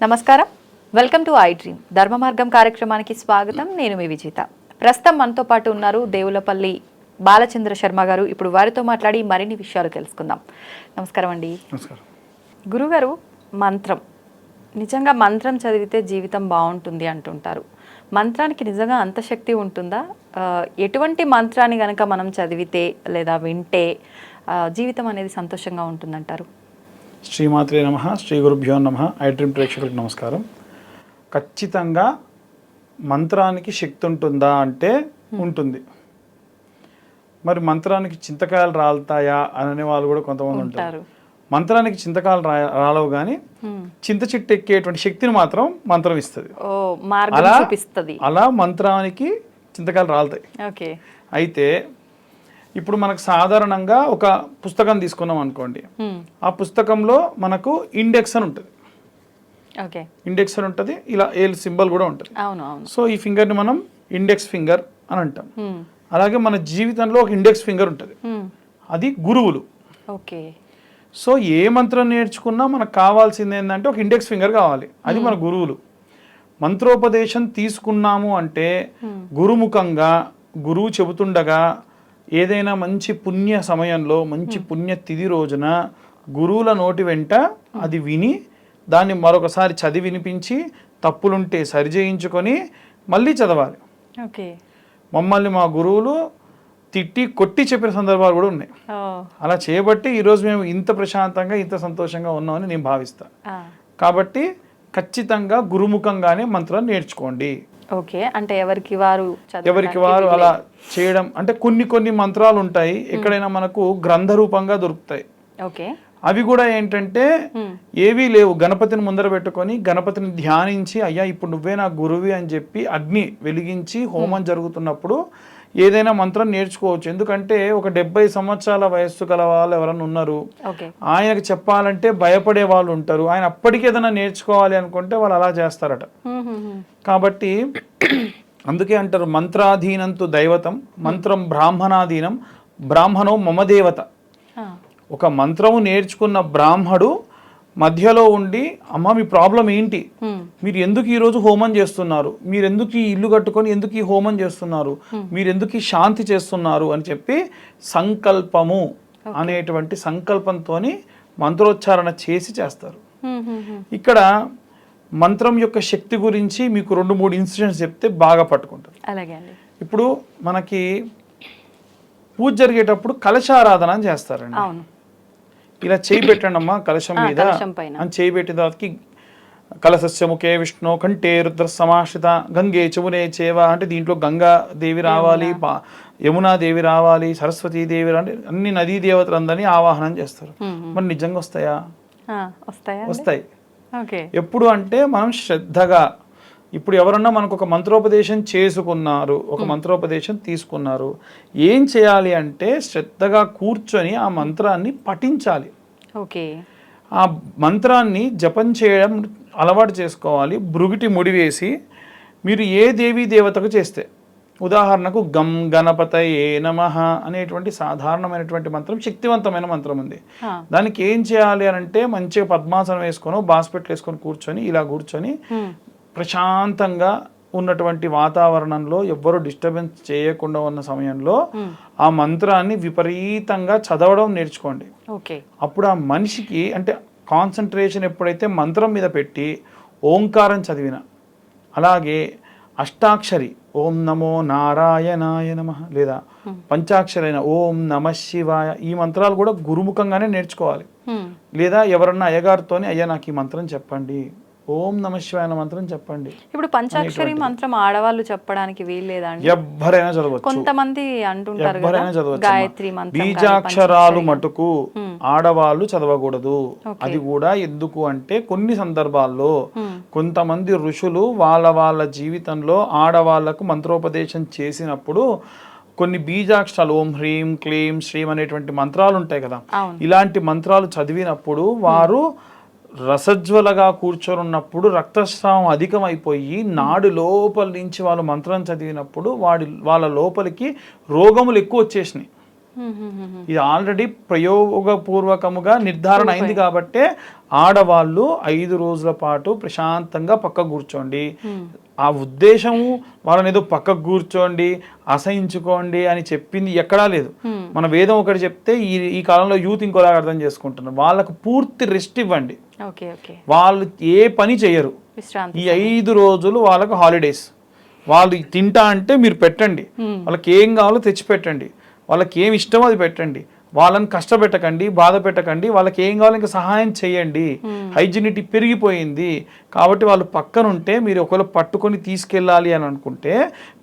నమస్కారం, welcome to I dream ధర్మ మార్గం కార్యక్రమానికి స్వాగతం. నేను మీ విజేత. ప్రస్తుతం మనతో పాటు ఉన్నారు దేవులపల్లి బాలచంద్ర శర్మ గారు. ఇప్పుడు వారితో మాట్లాడి మరిన్ని విషయాలు తెలుసుకుందాం. నమస్కారం అండి. నమస్కారం గురుగారు, మంత్రం నిజంగా మంత్రం చదివితే జీవితం బాగుంటుంది అంటుంటారు. మంత్రానికి నిజంగా అంత శక్తి ఉంటుందా? ఎటువంటి మంత్రాన్ని కనుక మనం చదివితే లేదా వింటే జీవితం అనేది సంతోషంగా ఉంటుందంటారు? శ్రీమాత్రే నమః, శ్రీ గురుభ్యో నమః. ఐ డ్రీమ్ ప్రేక్షకులకు నమస్కారం. ఖచ్చితంగా మంత్రానికి శక్తి ఉంటుందా అంటే ఉంటుంది. మరి మంత్రానికి చింతకాయలు రాలుతాయా అనే వాళ్ళు కూడా కొంతమంది ఉంటారు. మంత్రానికి చింతకాయలు రాలవు, కానీ చింత చెట్టు ఎక్కేటువంటి శక్తిని మాత్రం మంత్రం ఇస్తుంది. అలా మంత్రానికి చింతకాయలు రాలుతాయి. అయితే ఇప్పుడు మనకు సాధారణంగా ఒక పుస్తకం తీసుకున్నాం అనుకోండి, ఆ పుస్తకంలో మనకు ఇండెక్స్ అని ఉంటుంది. ఇండెక్స్ అని ఉంటుంది, ఇలా ఏల్ సింబల్ కూడా ఉంటుంది. సో ఈ ఫింగర్ని మనం ఇండెక్స్ ఫింగర్ అని అంటాం. అలాగే మన జీవితంలో ఒక ఇండెక్స్ ఫింగర్ ఉంటుంది, అది గురువులు. సో ఏ మంత్రం నేర్చుకున్నా మనకు కావాల్సింది ఏంటంటే ఒక ఇండెక్స్ ఫింగర్ కావాలి, అది మన గురువులు. మంత్రోపదేశం తీసుకున్నాము అంటే గురుముఖంగా గురువు చెబుతుండగా ఏదైనా మంచి పుణ్య సమయంలో, మంచి పుణ్య తిథి రోజున గురువుల నోటి వెంట అది విని దాన్ని మరొకసారి చదివి వినిపించి తప్పులుంటే సరిచేయించుకొని మళ్ళీ చదవాలి. మమ్మల్ని మా గురువులు తిట్టి కొట్టి చెప్పిన సందర్భాలు కూడా ఉన్నాయి. అలా చేయబట్టి ఈరోజు మేము ఇంత ప్రశాంతంగా ఇంత సంతోషంగా ఉన్నామని నేను భావిస్తాను. కాబట్టి ఖచ్చితంగా గురుముఖంగానే మంత్రాన్ని నేర్చుకోండి. అంటే ఎవరికి వారు అలా చేయడం అంటే కొన్ని మంత్రాలు ఉంటాయి, ఎక్కడైనా మనకు గ్రంథ రూపంగా దొరుకుతాయి. అవి కూడా ఏంటంటే ఏవీ లేవు, గణపతిని ముందర పెట్టుకొని గణపతిని ధ్యానించి అయ్యా ఇప్పుడు నువ్వే నా గురువి అని చెప్పి అగ్ని వెలిగించి హోమం జరుగుతున్నప్పుడు ఏదైనా మంత్రం నేర్చుకోవచ్చు. ఎందుకంటే ఒక 70 సంవత్సరాల వయస్సు గల వాళ్ళు ఎవరన్నా ఉన్నారు, ఆయనకు చెప్పాలంటే భయపడే వాళ్ళు ఉంటారు. ఆయన అప్పటికి ఏదైనా నేర్చుకోవాలి అనుకుంటే వాళ్ళు అలా చేస్తారట. కాబట్టి అందుకే అంటారు మంత్రాధీనంతు దైవతం, మంత్రం బ్రాహ్మణాధీనం, బ్రాహ్మణో మమ దేవత. ఒక మంత్రము నేర్చుకున్న బ్రాహ్మడు మధ్యలో ఉండి అమ్మ మీ ప్రాబ్లం ఏంటి, మీరు ఎందుకు ఈరోజు హోమం చేస్తున్నారు, మీరు ఎందుకు ఈ ఇల్లు కట్టుకొని ఎందుకు ఈ హోమం చేస్తున్నారు, మీరు ఎందుకు ఈ శాంతి చేస్తున్నారు అని చెప్పి సంకల్పము అనేటువంటి సంకల్పంతో మంత్రోచ్చారణ చేసి చేస్తారు. ఇక్కడ మంత్రం యొక్క శక్తి గురించి మీకు 2-3 ఇన్సిడెంట్స్ చెప్తే బాగా పట్టుకుంటారు. ఇప్పుడు మనకి పూజ జరిగేటప్పుడు కలశారాధన అని చేస్తారండి. ఇలా చేయి పెట్టండి అమ్మా కలశం మీద అని చేయి పెట్టిన తర్వాతకి కలశస్య ముఖే విష్ణు కంఠే రుద్ర సమాశ్రిత గంగే చమునే చేవ అంటే దీంట్లో గంగా దేవి రావాలి, యమునా దేవి రావాలి, సరస్వతీ దేవి రావాలి, అన్ని నదీ దేవతలందరినీ ఆవాహనం చేస్తారు. మరి నిజంగా వస్తాయా? వస్తాయి. ఎప్పుడు అంటే మనం శ్రద్ధగా, ఇప్పుడు ఎవరన్నా మనకు ఒక మంత్రోపదేశం చేసుకున్నారు, ఒక మంత్రోపదేశం తీసుకున్నారు, ఏం చేయాలి అంటే శ్రద్ధగా కూర్చొని ఆ మంత్రాన్ని పఠించాలి. ఆ మంత్రాన్ని జపం చేయడం అలవాటు చేసుకోవాలి. భృగుటి ముడివేసి మీరు ఏ దేవీ దేవతకు చేస్తే, ఉదాహరణకు గం గణపతయే నమః అనేటువంటి సాధారణమైనటువంటి మంత్రం, శక్తివంతమైన మంత్రం ఉంది. దానికి ఏం చేయాలి అని అంటే మంచిగా పద్మాసనం వేసుకొని బాస్పెట్లు వేసుకొని కూర్చొని ఇలా కూర్చొని ప్రశాంతంగా ఉన్నటువంటి వాతావరణంలో ఎవ్వరూ డిస్టర్బెన్స్ చేయకుండా ఉన్న సమయంలో ఆ మంత్రాన్ని విపరీతంగా చదవడం నేర్చుకోండి. అప్పుడు ఆ మనిషికి అంటే కాన్సన్ట్రేషన్ ఎప్పుడైతే మంత్రం మీద పెట్టి ఓంకారం చదివిన, అలాగే అష్టాక్షరి ఓం నమో నారాయణాయ నమః లేదా పంచాక్షరైన ఓం నమ శివాయ, ఈ మంత్రాలు కూడా గురుముఖంగానే నేర్చుకోవాలి. లేదా ఎవరన్నా అయ్యగారితోని అయ్యా నాకు ఈ మంత్రం చెప్పండి, ఓం నమ శివాయ మంత్రం చెప్పండి. ఇప్పుడు పంచాక్షరి మంత్రం ఆడవాళ్ళు చెప్పడానికి వీల్లేదా? ఎవ్వరైనా చదవచ్చు. కొంతమంది అంటుంటారు గాయత్రి మంత్రం, బీజాక్షరాలు మటుకు ఆడవాళ్ళు చదవకూడదు. అది కూడా ఎందుకు అంటే కొన్ని సందర్భాల్లో కొంతమంది ఋషులు వాళ్ళ జీవితంలో ఆడవాళ్లకు మంత్రోపదేశం చేసినప్పుడు కొన్ని బీజాక్షరాలు ఓం హ్రీం క్లీం శ్రీం అనేటువంటి మంత్రాలు ఉంటాయి కదా, ఇలాంటి మంత్రాలు చదివినప్పుడు వారు రసజ్వలగా కూర్చొని ఉన్నప్పుడు రక్తస్రావం అధికమైపోయి నాడు లోపల నుంచి వాళ్ళు మంత్రం చదివినప్పుడు వాళ్ళ లోపలికి రోగములు ఎక్కువ వచ్చేసినాయి. ఇది ఆల్రెడీ ప్రయోగపూర్వకముగా నిర్ధారణ అయింది కాబట్టే ఆడవాళ్ళు 5 రోజుల పాటు ప్రశాంతంగా పక్కకు కూర్చోండి. ఆ ఉద్దేశము వాళ్ళని ఏదో పక్కకు కూర్చోండి, అసహించుకోండి అని చెప్పింది ఎక్కడా లేదు. మన వేదం ఒకటి చెప్తే ఈ కాలంలో యూత్ ఇంకోలాగా అర్థం చేసుకుంటున్నారు. వాళ్ళకు పూర్తి రెస్ట్ ఇవ్వండి. వాళ్ళు ఏ పని చేయరు. ఈ 5 రోజులు వాళ్ళకు హాలిడేస్. వాళ్ళు తింటా అంటే మీరు పెట్టండి, వాళ్ళకి ఏం కావాలో తెచ్చి పెట్టండి, వాళ్ళకి ఏం ఇష్టమో అది పెట్టండి, వాళ్ళని కష్టపెట్టకండి, బాధ పెట్టకండి, వాళ్ళకి ఏం కావాలో ఇంకా సహాయం చేయండి. హైజీనిటీ పెరిగిపోయింది కాబట్టి వాళ్ళు పక్కనుంటే మీరు ఒకవేళ పట్టుకొని తీసుకెళ్ళాలి అని అనుకుంటే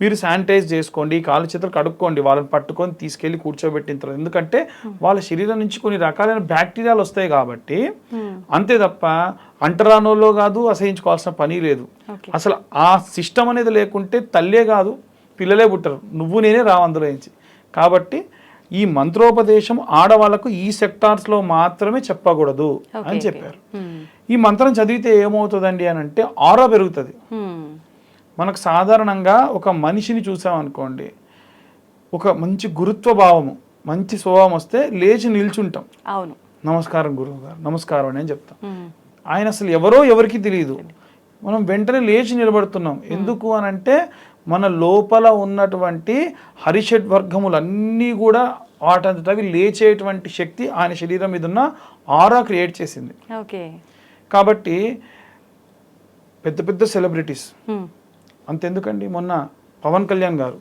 మీరు శానిటైజ్ చేసుకోండి, కాళ్ళు చేతులు కడుక్కోండి, వాళ్ళని పట్టుకొని తీసుకెళ్ళి కూర్చోబెట్టిన తర్వాత. ఎందుకంటే వాళ్ళ శరీరం నుంచి కొన్ని రకాలైన బ్యాక్టీరియాలు వస్తాయి కాబట్టి. అంతే తప్ప అంటరానోలో కాదు, అసహించుకోవాల్సిన పని లేదు. అసలు ఆ సిస్టమ్ అనేది లేకుంటే తల్లే కాదు పిల్లలే పుట్టరు, నువ్వు నేనే రావు అందులో నుంచి. కాబట్టి ఈ మంత్రోపదేశం ఆడవాళ్ళకు ఈ సెక్టార్స్లో మాత్రమే చెప్పకూడదు అని చెప్పారు. ఈ మంత్రం చదివితే ఏమవుతుందండి అని అంటే ఆరా పెరుగుతుంది. మనకు సాధారణంగా ఒక మనిషిని చూసామనుకోండి, ఒక మంచి గురుత్వ భావము, మంచి స్వభావం వస్తే లేచి నిల్చుంటాం. అవును, నమస్కారం గురువు గారు, నమస్కారం అని చెప్తాం. ఆయన అసలు ఎవరో ఎవరికి తెలియదు, మనం వెంటనే లేచి నిలబడుతున్నాం. ఎందుకు అని అంటే మన లోపల ఉన్నటువంటి హరిషడ్ వర్గములన్నీ కూడా వాటంతటవి లేచేటువంటి శక్తి ఆయన శరీరం మీద ఉన్న ఆరా క్రియేట్ చేసింది. కాబట్టి పెద్ద పెద్ద సెలబ్రిటీస్ అంతెందుకండి, మొన్న పవన్ కళ్యాణ్ గారు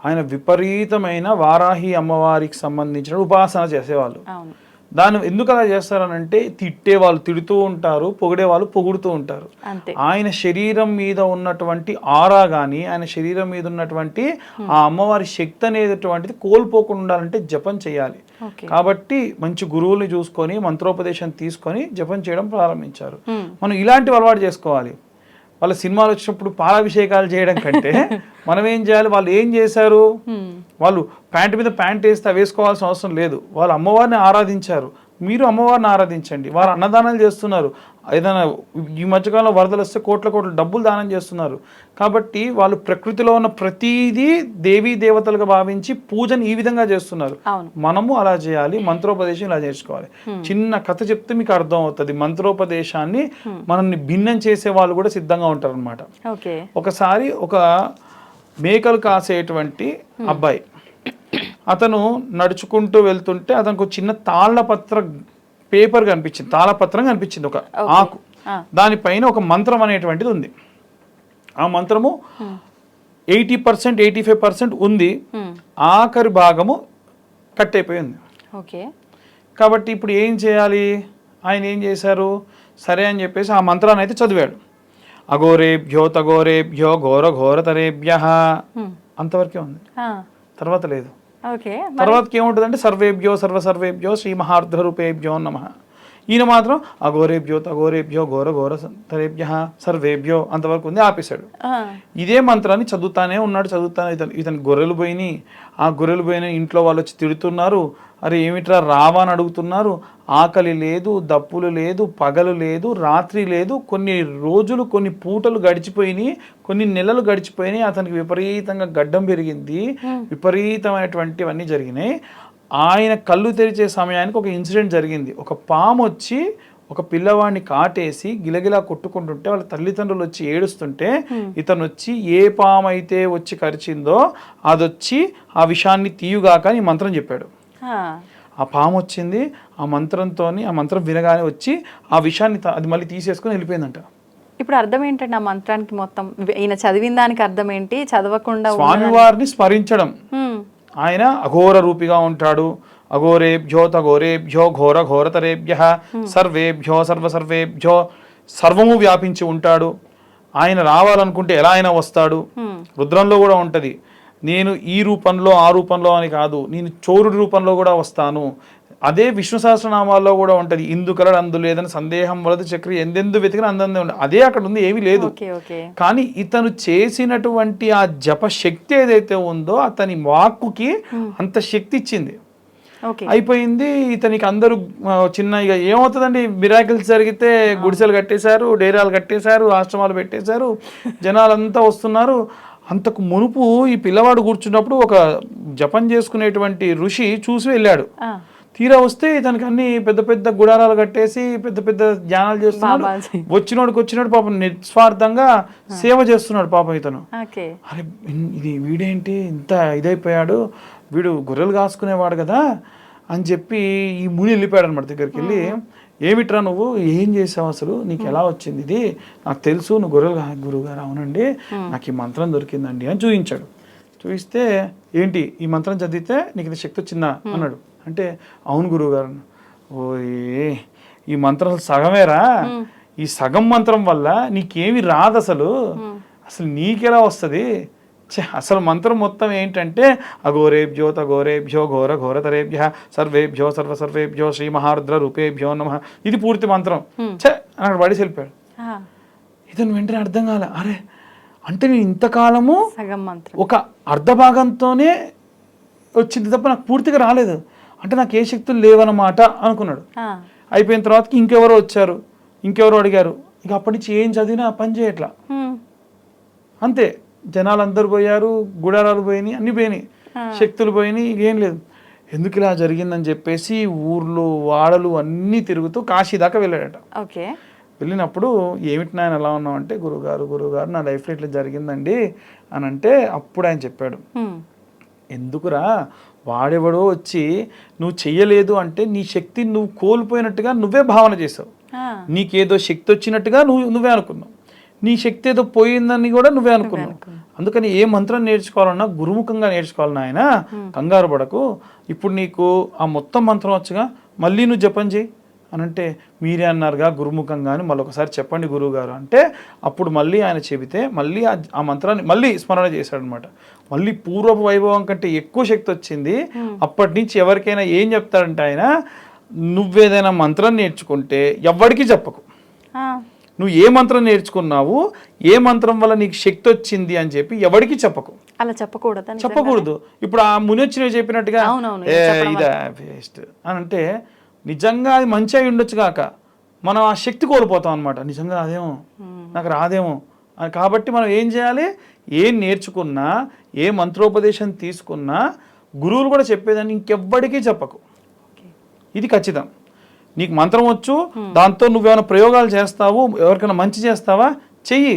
ఆయన విపరీతమైన వారాహి అమ్మవారికి సంబంధించిన ఉపాసన చేసేవాళ్ళు. దాన్ని ఎందుకు అలా చేస్తారనంటే తిట్టే వాళ్ళు తిడుతూ ఉంటారు, పొగిడే వాళ్ళు పొగుడుతూ ఉంటారు. ఆయన శరీరం మీద ఉన్నటువంటి ఆరా కానీ ఆయన శరీరం మీద ఉన్నటువంటి ఆ అమ్మవారి శక్తి అనేటువంటిది కోల్పోకుండా ఉండాలంటే జపం చేయాలి. కాబట్టి మంచి గురువుల్ని చూసుకొని మంత్రోపదేశం తీసుకొని జపం చేయడం ప్రారంభించారు. మనం ఇలాంటివి అలవాటు చేసుకోవాలి. వాళ్ళ సినిమాలు వచ్చినప్పుడు పాలాభిషేకాలు చేయడం కంటే మనం ఏం చేయాలి, వాళ్ళు ఏం చేశారు, వాళ్ళు ప్యాంట్ మీద ప్యాంట్ వేస్తే వేసుకోవాల్సిన అవసరం లేదు. వాళ్ళు అమ్మవారిని ఆరాధించారు, మీరు అమ్మవారిని ఆరాధించండి. వారు అన్నదానాలు చేస్తున్నారు, ఏదైనా ఈ మధ్యకాలంలో వరదలు వస్తే కోట్ల డబ్బులు దానం చేస్తున్నారు. కాబట్టి వాళ్ళు ప్రకృతిలో ఉన్న ప్రతిదీ దేవీ దేవతలుగా భావించి పూజను ఈ విధంగా చేస్తున్నారు. మనము అలా చేయాలి, మంత్రోపదేశం ఇలా చేసుకోవాలి. చిన్న కథ చెప్తే మీకు అర్థం అవుతుంది. మంత్రోపదేశాన్ని మనల్ని భిన్నం చేసే వాళ్ళు కూడా సిద్ధంగా ఉంటారు అనమాట. ఒకసారి ఒక మేకలు కాసేటువంటి అబ్బాయి, అతను నడుచుకుంటూ వెళ్తుంటే అతనికి చిన్న తాళ్లపత్ర పేపర్ కనిపించింది, తాళపత్రం కనిపించింది, ఒక ఆకు. దానిపైన ఒక మంత్రం అనేటువంటిది ఉంది. ఆ మంత్రము 80% 85% ఉంది, ఆఖరి భాగము కట్ అయిపోయింది. కాబట్టి ఇప్పుడు ఏం చేయాలి, ఆయన ఏం చేశారు, సరే అని చెప్పేసి ఆ మంత్రాన్ని అయితే చదివాడు. అఘోరేభ్యో తఘోరేభ్యో ఘోర ఘోరతరేభ్యః అంతవరకే ఉంది, తర్వాత లేదు. తర్వాతకి ఏముంటుందంటే సర్వేభ్యో సర్వసర్వేభ్యో శ్రీ మహార్ధరూపేభ్యో నమః. ఈయన మాత్రం అఘోరేభ్యో తఘోరేభ్యో ఘోర ఘోరతరేభ్యః సర్వేభ్యో అంతవరకు ఉంది, ఆపేశాడు. ఇదే మంత్రాన్ని చదువుతానే ఉన్నాడు. ఇతని గొర్రెలు పోయినాయి. ఆ గొర్రెలు పోయిన ఇంట్లో వాళ్ళు వచ్చి తిడుతున్నారు, అరే ఏమిట్రా రావా అని అడుగుతున్నారు. ఆకలి లేదు, దప్పులు లేదు, పగలు లేదు, రాత్రి లేదు. కొన్ని రోజులు కొన్ని పూటలు గడిచిపోయినాయి, కొన్ని నెలలు గడిచిపోయినాయి. అతనికి విపరీతంగా గడ్డం పెరిగింది, విపరీతమైనటువంటివన్నీ జరిగినాయి. ఆయన కళ్ళు తెరిచే సమయానికి ఒక ఇన్సిడెంట్ జరిగింది. ఒక పాము వచ్చి ఒక పిల్లవాడిని కాటేసి గిలగిలా కొట్టుకుంటుంటే వాళ్ళ తల్లిదండ్రులు వచ్చి ఏడుస్తుంటే ఇతను వచ్చి ఏ పాము అయితే వచ్చి కరిచిందో అదొచ్చి ఆ విషాన్ని తీయుగాక అని మంత్రం చెప్పాడు. ఆ పాము వచ్చింది, ఆ మంత్రంతో ఆ మంత్రం వినగానే వచ్చి ఆ విషయాన్ని అది మళ్ళీ తీసేసుకుని వెళ్ళిపోయిందంట. ఇప్పుడు అర్థం ఏంటంటే ఆ మంత్రానికి మొత్తం ఈయన చదివిన దానికి అర్థం ఏంటి, చదవకుండా స్వామివారిని స్మరించడం. ఆయన అఘోర రూపిగా ఉంటాడు. అఘోరేభ్యో తఘోరేభ్యో ఘోర ఘోరతరేభ్యః సర్వేభ్యో సర్వసర్వేభ్యో సర్వము వ్యాపించి ఉంటాడు. ఆయన రావాలనుకుంటే ఎలా అయినా వస్తాడు. రుద్రంలో కూడా ఉంటది, నేను ఈ రూపంలో ఆ రూపంలో అని కాదు, నేను చోరుడి రూపంలో కూడా వస్తాను. అదే విష్ణు సహస్రనామాల్లో కూడా ఉంటది, ఇందుకలడు అందు లేదని సందేహం వలదు చక్రి ఎందెందు వెతికిన అందందే ఉండదు. అదే అక్కడ ఉంది, ఏమీ లేదు. కానీ ఇతను చేసినటువంటి ఆ జప శక్తి ఏదైతే ఉందో అతని వాక్కుకి అంత శక్తి ఇచ్చింది. అయిపోయింది. ఇతనికి అందరూ చిన్న ఇక ఏమవుతుందండి, మిరాకిల్స్ జరిగితే గుడిసెలు కట్టేశారు, డేరాలు కట్టేశారు, ఆశ్రమాలు పెట్టేశారు, జనాలంతా వస్తున్నారు. అంతకు మునుపు ఈ పిల్లవాడు కూర్చున్నప్పుడు ఒక జపం చేసుకునేటువంటి ఋషి చూసి వెళ్ళాడు. ఆ, తీరా వస్తే ఇతనికి అన్ని పెద్ద పెద్ద గుడారాలు కట్టేసి పెద్ద పెద్ద ధ్యానాలు చేస్తున్నాడు. బాబాజీ. వచ్చినోడు పాపం నిస్వార్థంగా సేవ చేస్తున్నాడు పాపం ఇతను. ఓకే. అరే ఇది వీడేంటి ఇంత ఇదైపోయాడు, వీడు గొర్రెలు కాసుకునేవాడు కదా అని చెప్పి ఈ ముని వెళ్ళిపోయాడు అనమాట. దగ్గరికి వెళ్ళి, ఏమిట్రా నువ్వు ఏం చేసావు అసలు, నీకు ఎలా వచ్చింది ఇది, నాకు తెలుసు నువ్వు గురువు గారు అవునండి, నాకు ఈ మంత్రం దొరికిందండి అని చూపించాడు. చూపిస్తే ఏంటి ఈ మంత్రం చదివితే నీకు ఇది శక్తి వచ్చిందా అన్నాడు. అంటే అవును గురువు గారు. ఓయే ఈ మంత్రం సగమేరా, ఈ సగం మంత్రం వల్ల నీకేమి రాదు అసలు, అసలు నీకెలా వస్తుంది, అసలు మంత్రం మొత్తం ఏంటంటే అఘోరేభ్యో తఘోరేభ్యో ఘోర ఘోరతరేభ్య సర్వేభ్యో సర్వేభ్యో శ్రీ మహారుద్ర రూపేభ్యో నమః, ఇది పూర్తి మంత్రం. అక్కడ పడి వెళ్ళిపోయాడు. ఇతను వెంటనే అర్థం కాల, అరే అంటే నేను ఇంతకాలము సగం మంత్రం ఒక అర్ధ భాగంతోనే వచ్చింది తప్ప నాకు పూర్తిగా రాలేదు, అంటే నాకు ఏ శక్తులు లేవన్నమాట అనుకున్నాడు. అయిపోయిన తర్వాతకి ఇంకెవరో వచ్చారు, ఇంకెవరో అడిగారు, ఇక అప్పటి నుంచి ఏం చదివినా పని చేయట్లా. అంతే, జనాలు అందరు పోయారు, గుడారాలు పోయినాయి, అన్ని పోయినాయి, శక్తులు పోయినాయి, ఏం లేదు. ఎందుకు ఇలా జరిగిందని చెప్పేసి ఊర్లు వాడలు అన్నీ తిరుగుతూ కాశీ దాకా వెళ్ళాడట. ఓకే. వెళ్ళినప్పుడు ఏమిటి నాయన ఎలా ఉన్నావు అంటే, గురువుగారు నా లైఫ్లో ఇట్లా జరిగిందండి అని అంటే, అప్పుడు ఆయన చెప్పాడు, ఎందుకురా వాడెవడో వచ్చి నువ్వు చెయ్యలేదు అంటే నీ శక్తిని నువ్వు కోల్పోయినట్టుగా నువ్వే భావన చేసావు, నీకేదో శక్తి వచ్చినట్టుగా నువ్వే అనుకున్నావు, నీ శక్తి ఏదో పోయిందని కూడా నువ్వే అనుకున్నావు. అందుకని ఏ మంత్రం నేర్చుకోవాలన్నా గురుముఖంగా నేర్చుకోవాలన్నా ఆయన కంగారు పడకు, ఇప్పుడు నీకు ఆ మొత్తం మంత్రం వచ్చుగా మళ్ళీ నువ్వు జపం చేయి అని అంటే, మీరే అన్నారుగా గురుముఖంగా అని మళ్ళొకసారి చెప్పండి గురువుగారు అంటే, అప్పుడు మళ్ళీ ఆయన చెబితే మళ్ళీ ఆ మంత్రాన్ని మళ్ళీ స్మరణ చేశాడు అనమాట. మళ్ళీ పూర్వపు వైభవం కంటే ఎక్కువ శక్తి వచ్చింది. అప్పటి నుంచి ఎవరికైనా ఏం చెప్తాడంటే ఆయన, నువ్వేదైనా మంత్రం నేర్చుకుంటే ఎవ్వడికి చెప్పకు, నువ్వు ఏ మంత్రం నేర్చుకున్నావు, ఏ మంత్రం వల్ల నీకు శక్తి వచ్చింది అని చెప్పి ఎవరికి చెప్పకు. అలా చెప్పకూడదు. ఇప్పుడు ఆ ముని వచ్చినవి చెప్పినట్టుగా ఇదా వేస్ట్ అని అంటే, నిజంగా అది మంచి అయి ఉండొచ్చు కాక మనం ఆ శక్తి కోల్పోతాం అనమాట. నిజంగా అదేమో నాకు రాదేమో కాబట్టి మనం ఏం చేయాలి, ఏం నేర్చుకున్నా, ఏ మంత్రోపదేశం తీసుకున్నా గురువులు కూడా చెప్పేదాన్ని ఇంకెవ్వడికి చెప్పకు, ఇది ఖచ్చితం. నీకు మంత్రం వచ్చు, దాంతో నువ్వేమైనా ప్రయోగాలు చేస్తావు, ఎవరికైనా మంచి చేస్తావా చెయ్యి,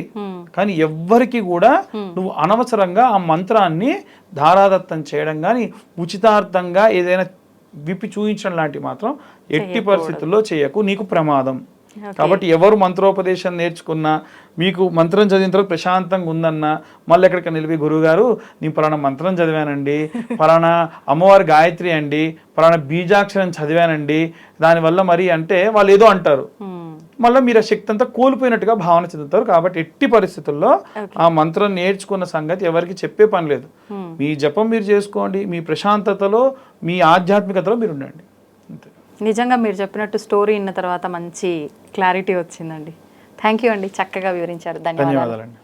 కానీ ఎవ్వరికి కూడా నువ్వు అనవసరంగా ఆ మంత్రాన్ని ధారాదత్తం చేయడం కానీ ఉచితార్థంగా ఏదైనా విప్పి చూపించడం లాంటివి మాత్రం ఎట్టి పరిస్థితుల్లో చేయకు, నీకు ప్రమాదం. కాబట్టి ఎవరు మంత్రోపదేశం నేర్చుకున్నా, మీకు మంత్రం చదివిన తర్వాత ప్రశాంతంగా ఉందన్నా, మళ్ళీ ఎక్కడికి నిలిపి గురువుగారు నేను పలానా మంత్రం చదివానండి, పలానా అమ్మవారి గాయత్రి అండి, పలానా బీజాక్షరం చదివానండి, దానివల్ల మరి అంటే వాళ్ళు ఏదో అంటారు, మళ్ళీ మీరు ఆ శక్తి అంతా కోల్పోయినట్టుగా భావన చెందుతారు. కాబట్టి ఎట్టి పరిస్థితుల్లో ఆ మంత్రం నేర్చుకున్న సంగతి ఎవరికి చెప్పే పని లేదు. మీ జపం మీరు చేసుకోండి, మీ ప్రశాంతతలో మీ ఆధ్యాత్మికతలో మీరు ఉండండి, అంతే. నిజంగా మీరు చెప్పినట్టు స్టోరీ విన్న తర్వాత మంచి క్లారిటీ వచ్చిందండి. థ్యాంక్ యూ అండి, చక్కగా వివరించారు. ధన్యవాదాలు.